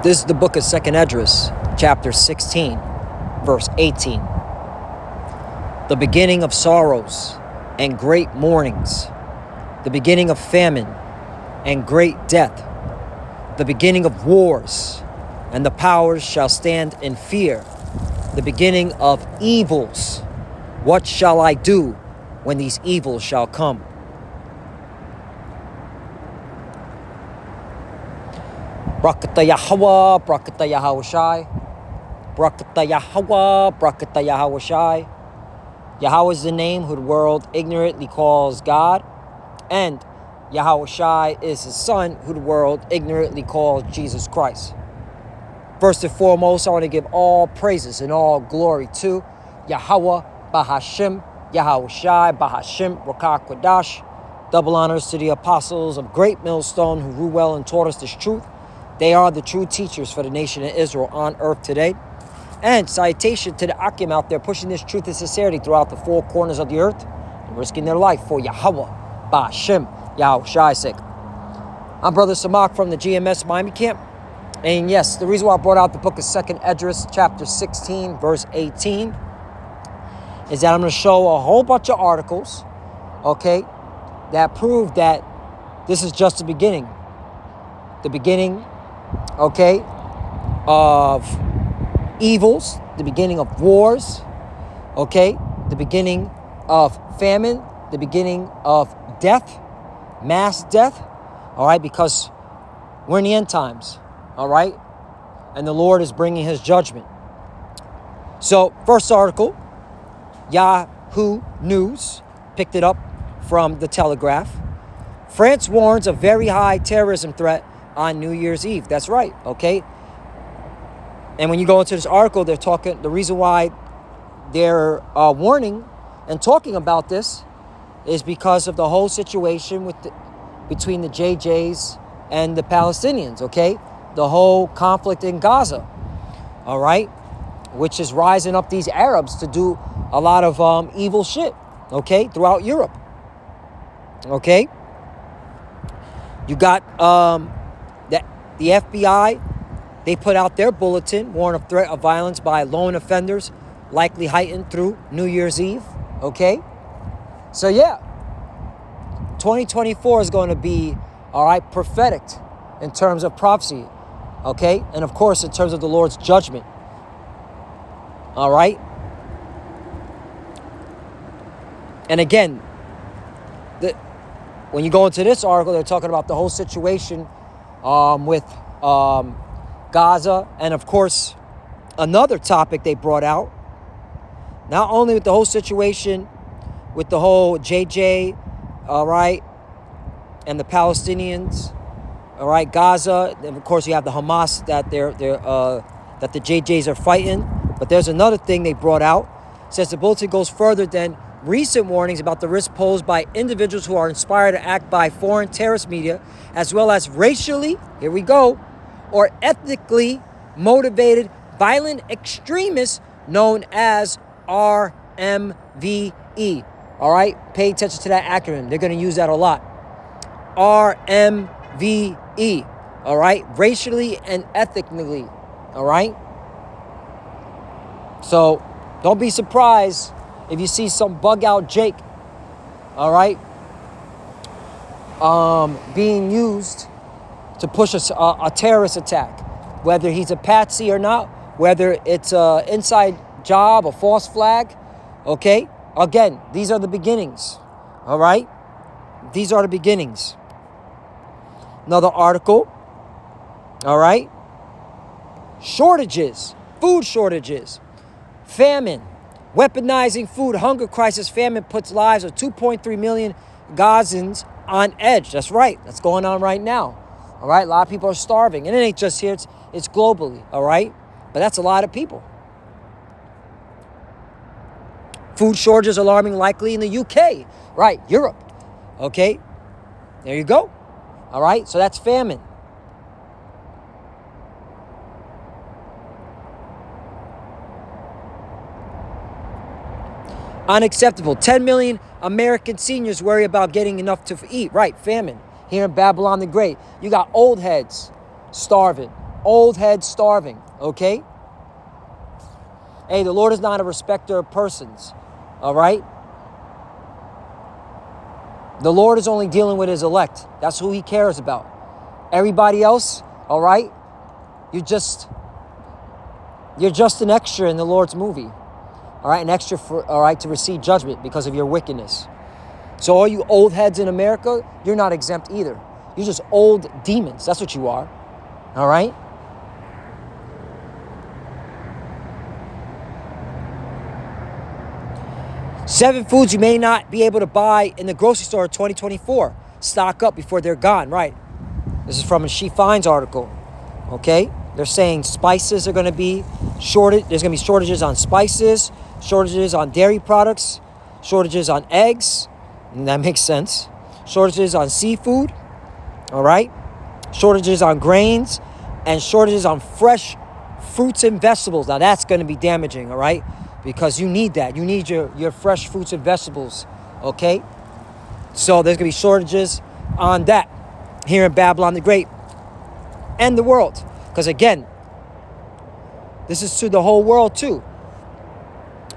This is the book of 2nd Esdras, chapter 16, verse 18. The beginning of sorrows and great mournings, the beginning of famine and great death, the beginning of wars, and the powers shall stand in fear, the beginning of evils. What shall I do when these evils shall come? Brakata Yahweh, Brakata Yahawashi, Brakata Yahweh, Brakata Yahawashi. Yahweh is the name who the world ignorantly calls God, and Yahawashi is his son who the world ignorantly calls Jesus Christ. First and foremost, I want to give all praises and all glory to Yahweh Bahashim, Yahawashi Bahashim, Rakah Kwadash. Double honors to the apostles of Great Millstone who rule well and taught us this truth. They are the true teachers for the nation of Israel on earth today. And salutation to the Akim out there pushing this truth and sincerity throughout the four corners of the earth and risking their life for Yahweh, Ba'Shem, Yahushai sake. I'm Brother Samak from the GMS Miami camp. And yes, the reason why I brought out the book of 2nd Esdras, chapter 16, verse 18, is that I'm going to show a whole bunch of articles, okay, that prove that this is just the beginning. The beginning, okay, of evils, the beginning of wars, okay, the beginning of famine, the beginning of death, mass death, all right, because we're in the end times, all right, and the Lord is bringing his judgment. So, first article, Yahoo News, picked it up from the Telegraph. France warns of very high terrorism threat on New Year's Eve. That's right, okay? And when you go into this article, they're talking, the reason why they're warning and talking about this is because of the whole situation between the JJs and the Palestinians, okay? The whole conflict in Gaza, all right? Which is rising up these Arabs to do a lot of evil shit, okay? Throughout Europe, okay? You got the FBI, they put out their bulletin, warn of threat of violence by lone offenders, likely heightened through New Year's Eve, okay? So yeah, 2024 is going to be, all right, prophetic in terms of prophecy, okay? And of course, in terms of the Lord's judgment, all right? And again, when you go into this article, they're talking about the whole situation with Gaza, and of course, another topic they brought out, not only with the whole situation with the whole JJ, all right, and the Palestinians, all right, Gaza, and of course you have the Hamas that that the JJs are fighting, but there's another thing they brought out. It says the bulletin goes further than recent warnings about the risk posed by individuals who are inspired to act by foreign terrorist media, as well as racially, here we go, or ethnically motivated violent extremists known as RMVE. All right, pay attention to that acronym. They're going to use that a lot. RMVE. All right, racially and ethnically. All right. So don't be surprised if you see some bug out Jake, all right, being used to push a terrorist attack, whether he's a patsy or not, whether it's an inside job, a false flag, okay? Again, these are the beginnings, all right? These are the beginnings. Another article, all right? Shortages, food shortages, famine, weaponizing food, hunger crisis, famine puts lives of 2.3 million Gazans on edge. That's right. That's going on right now. All right. A lot of people are starving. And it ain't just here. It's globally. All right. But that's a lot of people. Food shortages alarming likely in the UK. Right. Europe. Okay. There you go. All right. So that's famine. Unacceptable. 10 million American seniors worry about getting enough to eat. Right, famine. Here in Babylon the Great, you got old heads starving. old heads starving, okay? Hey, the Lord is not a respecter of persons, all right? The Lord is only dealing with his elect. That's who he cares about. Everybody else, all right? You're just an extra in the Lord's movie, all right? An extra, all right, to receive judgment because of your wickedness. So all you old heads in America, you're not exempt either. You're just old demons. That's what you are. All right? Seven foods you may not be able to buy in the grocery store in 2024. Stock up before they're gone. Right. This is from a She Finds article. Okay? They're saying spices are going to be shorted. There's going to be shortages on spices, shortages on dairy products, shortages on eggs. And that makes sense. Shortages on seafood. All right? Shortages on grains and shortages on fresh fruits and vegetables. Now that's going to be damaging, all right? Because you need that. You need your fresh fruits and vegetables, okay? So there's going to be shortages on that here in Babylon the Great and the world. Because again, this is to the whole world too.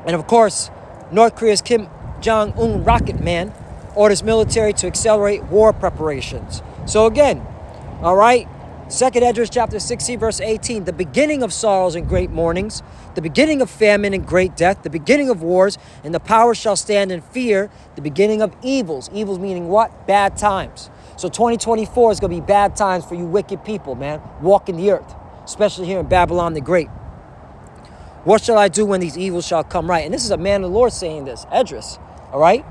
And of course, North Korea's Kim Jong-un rocket man orders military to accelerate war preparations. So again, all right, 2nd Esdras chapter 16, verse 18, the beginning of sorrows and great mournings, the beginning of famine and great death, the beginning of wars, and the powers shall stand in fear, the beginning of evils. Evils meaning what? Bad times. So 2024 is going to be bad times for you wicked people, man, walking the earth, especially here in Babylon the Great. What shall I do when these evils shall come right? And this is a man of the Lord saying this, Esdras, all right?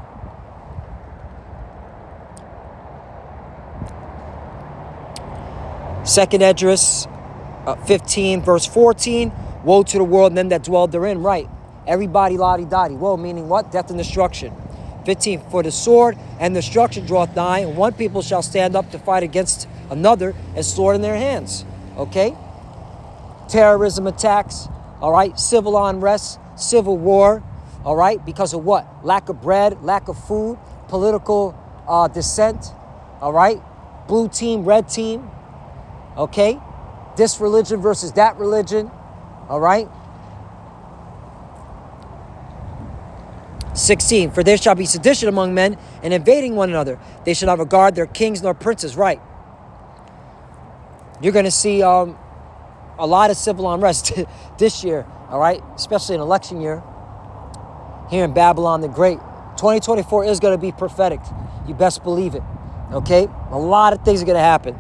2nd Esdras 15, verse 14, woe to the world and them that dwell therein. Right. Everybody la-di-da-di. Woe meaning what? Death and destruction. 15, for the sword and destruction draweth nigh, and one people shall stand up to fight against another, and sword in their hands. Okay? Terrorism attacks. All right? Civil unrest, civil war. All right? Because of what? Lack of bread, lack of food, political dissent. All right? Blue team, red team. Okay? This religion versus that religion. All right? 16, for there shall be sedition among men and invading one another. They shall not regard their kings nor princes. Right. You're going to see a lot of civil unrest this year. All right? Especially in election year. Here in Babylon the Great. 2024 is going to be prophetic. You best believe it. Okay? A lot of things are going to happen.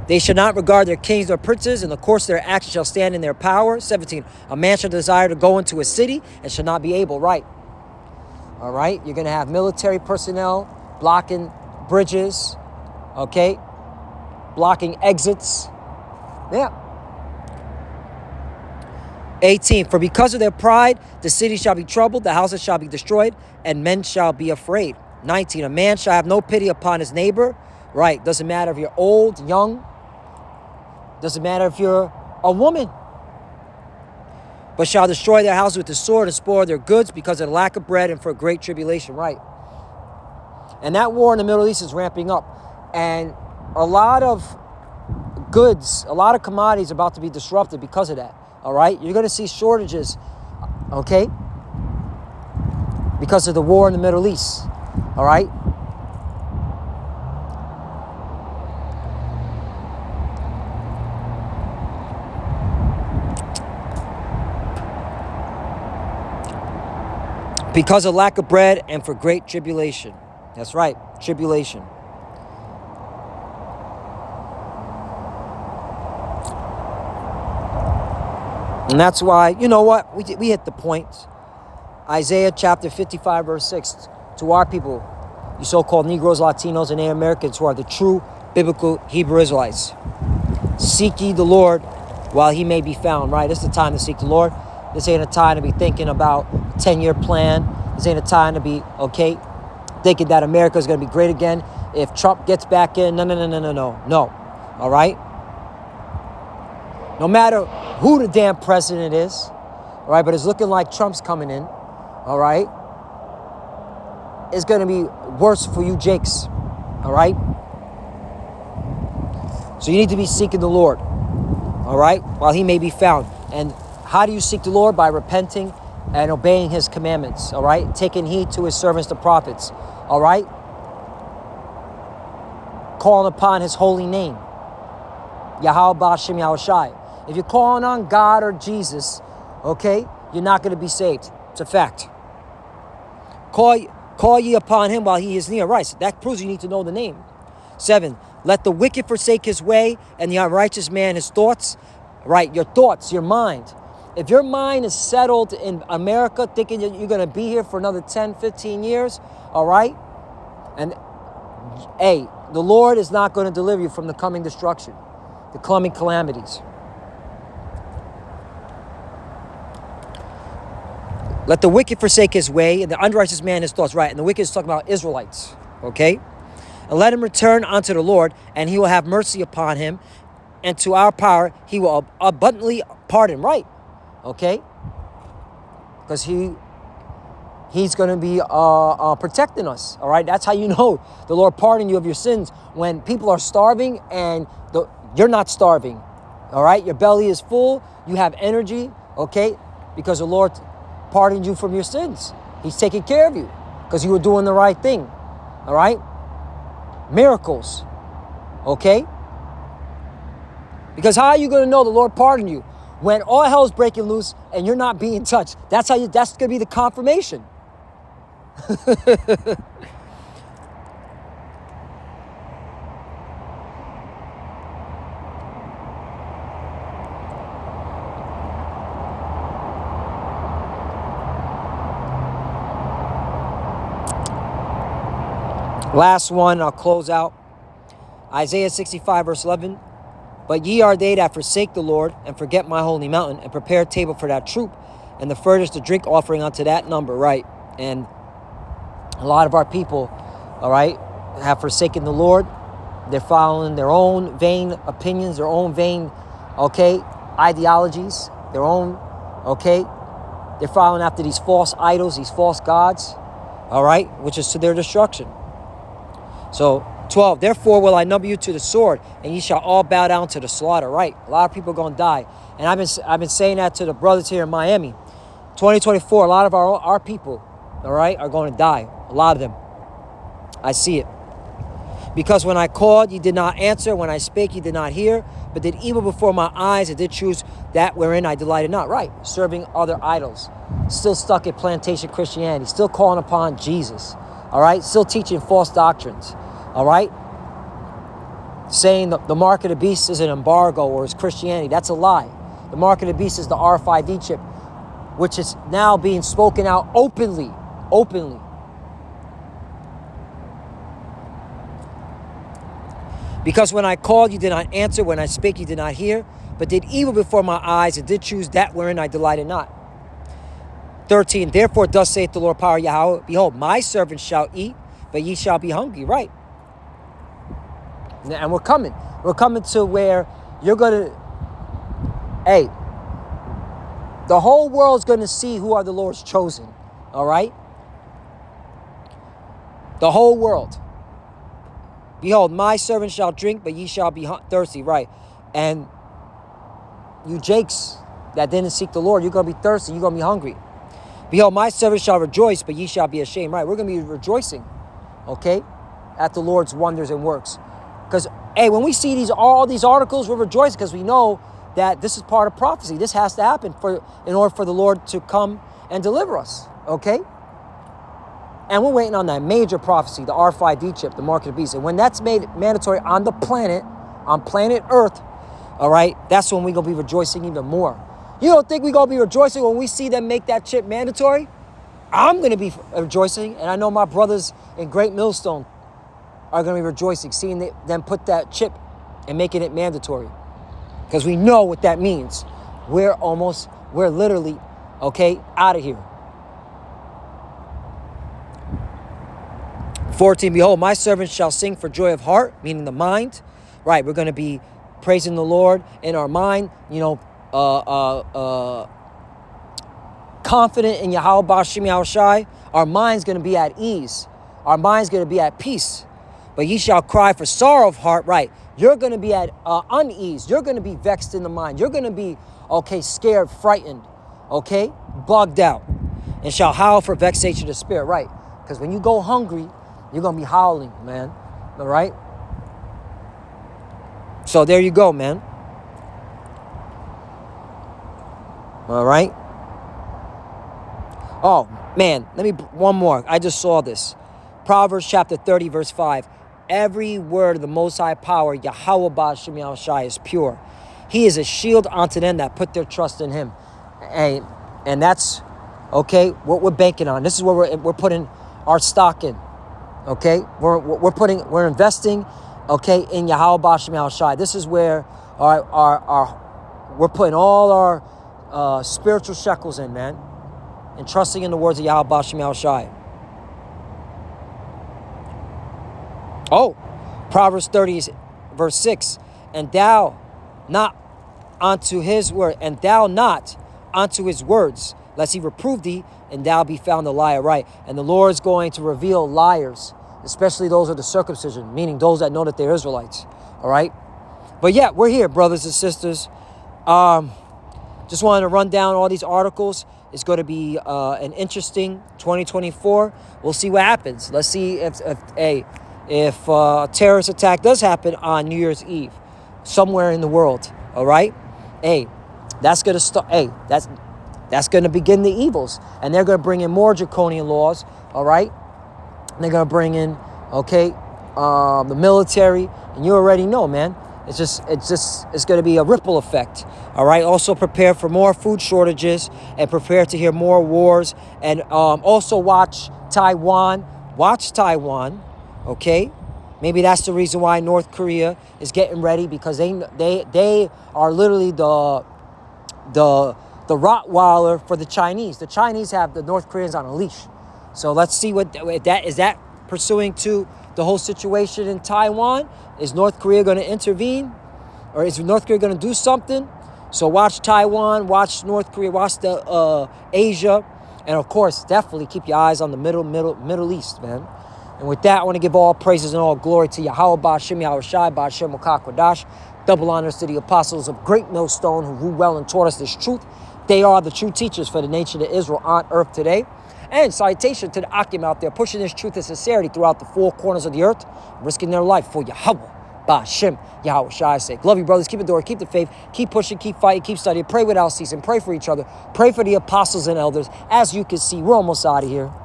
They shall not regard their kings nor princes, and the course of their actions shall stand in their power. 17, a man shall desire to go into a city and shall not be able. Right. All right. You're going to have military personnel blocking bridges. Okay. Blocking exits. Yeah. 18, for because of their pride, the city shall be troubled, the houses shall be destroyed, and men shall be afraid. 19, a man shall have no pity upon his neighbor. Right. Doesn't matter if you're old, young. Doesn't matter if you're a woman. But shall destroy their house with the sword and spoil their goods because of the lack of bread and for great tribulation. Right. And that war in the Middle East is ramping up. And a lot of goods, a lot of commodities are about to be disrupted because of that. All right. You're going to see shortages. Okay. Because of the war in the Middle East. All right. Because of lack of bread and for great tribulation. That's right, tribulation. And that's why, you know what, we hit the point. Isaiah chapter 55, verse 6, to our people, you so-called Negroes, Latinos, and Native Americans who are the true biblical Hebrew Israelites. Seek ye the Lord while he may be found, right? It's the time to seek the Lord. This ain't a time to be thinking about a 10-year plan. This ain't a time to be, okay, thinking that America is going to be great again if Trump gets back in. No. All right? No matter who the damn president is, all right, but it's looking like Trump's coming in, all right? It's going to be worse for you Jakes, all right? So you need to be seeking the Lord, all right, while he may be found. And how do you seek the Lord? By repenting and obeying his commandments, all right? Taking heed to his servants, the prophets, all right? Calling upon his holy name, Yahweh B'Shem Yahushai. If you're calling on God or Jesus, okay, you're not going to be saved. It's a fact. Call ye upon him while he is near. Right, so that proves you need to know the name. 7, let the wicked forsake his way, and the unrighteous man his thoughts. Right, your thoughts, your mind. If your mind is settled in America, thinking that you're going to be here for another 10, 15 years, all right? And, hey, the Lord is not going to deliver you from the coming destruction, the coming calamities. Let the wicked forsake his way, and the unrighteous man his thoughts. Right, and the wicked is talking about Israelites, okay? And let him return unto the Lord, and he will have mercy upon him, and to our power he will abundantly pardon. Right, okay? Because he's going to be protecting us, all right? That's how you know the Lord pardoned you of your sins, when people are starving and you're not starving, all right? Your belly is full, you have energy, okay? Because the Lord pardoned you from your sins. He's taking care of you because you were doing the right thing, all right? Miracles, okay? Because how are you going to know the Lord pardoned you? When all hell's breaking loose and you're not being touched. That's going to be the confirmation. Last one, I'll close out. Isaiah 65, verse 11. But ye are they that forsake the Lord, and forget my holy mountain, and prepare a table for that troop, and the furthest the drink offering unto that number. Right. And a lot of our people, all right, have forsaken the Lord. They're following their own vain opinions, their own vain, okay, ideologies, their own, okay. They're following after these false idols, these false gods, all right, which is to their destruction. So 12, therefore will I number you to the sword, and ye shall all bow down to the slaughter. Right, a lot of people are going to die. And I've been saying that to the brothers here in Miami. 2024, a lot of our people, all right, are going to die. A lot of them. I see it. Because when I called, ye did not answer. When I spake, ye did not hear. But did evil before my eyes, and did choose that wherein I delighted not. Right, serving other idols. Still stuck at plantation Christianity. Still calling upon Jesus. All right, still teaching false doctrines. All right, saying the mark of the beast is an embargo or is Christianity. That's a lie. The mark of the beast is the RFID chip, which is now being spoken out openly. Because when I called, you did not answer. When I spake, you did not hear. But did evil before my eyes, and did choose that wherein I delighted not. 13, therefore thus saith the Lord power Yahweh, behold, my servants shall eat, but ye shall be hungry. Right. And we're coming to where you're going to, hey, the whole world's going to see who are the Lord's chosen, all right? The whole world. Behold, my servant shall drink, but ye shall be thirsty, right? And you jakes that didn't seek the Lord, you're going to be thirsty, you're going to be hungry. Behold, my servant shall rejoice, but ye shall be ashamed, right? We're going to be rejoicing, okay, at the Lord's wonders and works. Because, hey, when we see all these articles, we're rejoicing because we know that this is part of prophecy. This has to happen in order for the Lord to come and deliver us, okay? And we're waiting on that major prophecy, the RFID chip, the mark of the beast. And when that's made mandatory on the planet, on planet Earth, all right, that's when we're going to be rejoicing even more. You don't think we're going to be rejoicing when we see them make that chip mandatory? I'm going to be rejoicing, and I know my brothers in Great Millstone are going to be rejoicing, seeing them put that chip and making it mandatory. Because we know what that means. We're literally, okay, out of here. 14, behold, my servants shall sing for joy of heart, meaning the mind. Right, we're going to be praising the Lord in our mind, confident in Yahweh B'Shem Yahushai. Our mind's going to be at ease. Our mind's going to be at peace. But ye shall cry for sorrow of heart, right? You're going to be at unease. You're going to be vexed in the mind. You're going to be, okay, scared, frightened, okay, bugged out. And shall howl for vexation of spirit, right? Because when you go hungry, you're going to be howling, man. All right? So there you go, man. All right? Oh, man, one more. I just saw this. Proverbs chapter 30, verse 5. Every word of the Most High Power, Yahweh Ba'Shem Yahushai, is pure. He is a shield unto them that put their trust in him. And that's, okay, what we're banking on. This is what we're putting our stock in. Okay? We're investing, okay, in Yahweh Ba'Shem Yahushai. This is where we're putting all our spiritual shekels in, man. And trusting in the words of Yahweh Ba'Shem Yahushai. Oh, Proverbs 30, verse 6. And thou not unto his word, and thou not unto his words, lest he reprove thee, and thou be found a liar, right? And the Lord is going to reveal liars, especially those of the circumcision, meaning those that know that they're Israelites, all right? But yeah, we're here, brothers and sisters. Just wanted to run down all these articles. It's going to be an interesting 2024. We'll see what happens. Let's see if a terrorist attack does happen on New Year's Eve somewhere in the world, all right? Hey, that's going to start. Hey, that's going to begin the evils. And they're going to bring in more draconian laws, all right? And they're going to bring in, okay, the military. And you already know, man. It's going to be a ripple effect. All right. Also prepare for more food shortages and prepare to hear more wars. And also watch Taiwan. Watch Taiwan. OK, maybe that's the reason why North Korea is getting ready, because they are literally the Rottweiler for the Chinese. The Chinese have the North Koreans on a leash. So let's see what that is. That pursuing to the whole situation in Taiwan? Is North Korea going to intervene? Or is North Korea going to do something? So watch Taiwan, watch North Korea, watch the Asia. And of course, definitely keep your eyes on the Middle East, man. And with that, I want to give all praises and all glory to Yahweh Ba'Shem Yahushai, Ba'Shem Makakwadash. Double honors to the apostles of Great Millstone who ruled well and taught us this truth. They are the true teachers for the nation of Israel on earth today. And citation to the Akim out there, pushing this truth and sincerity throughout the four corners of the earth, risking their life for Yahweh, Ba'Shem, Yahushai's sake. Love you, brothers. Keep it door, keep the faith, keep pushing, keep fighting, keep studying. Pray without ceasing. Pray for each other. Pray for the apostles and elders. As you can see, we're almost out of here.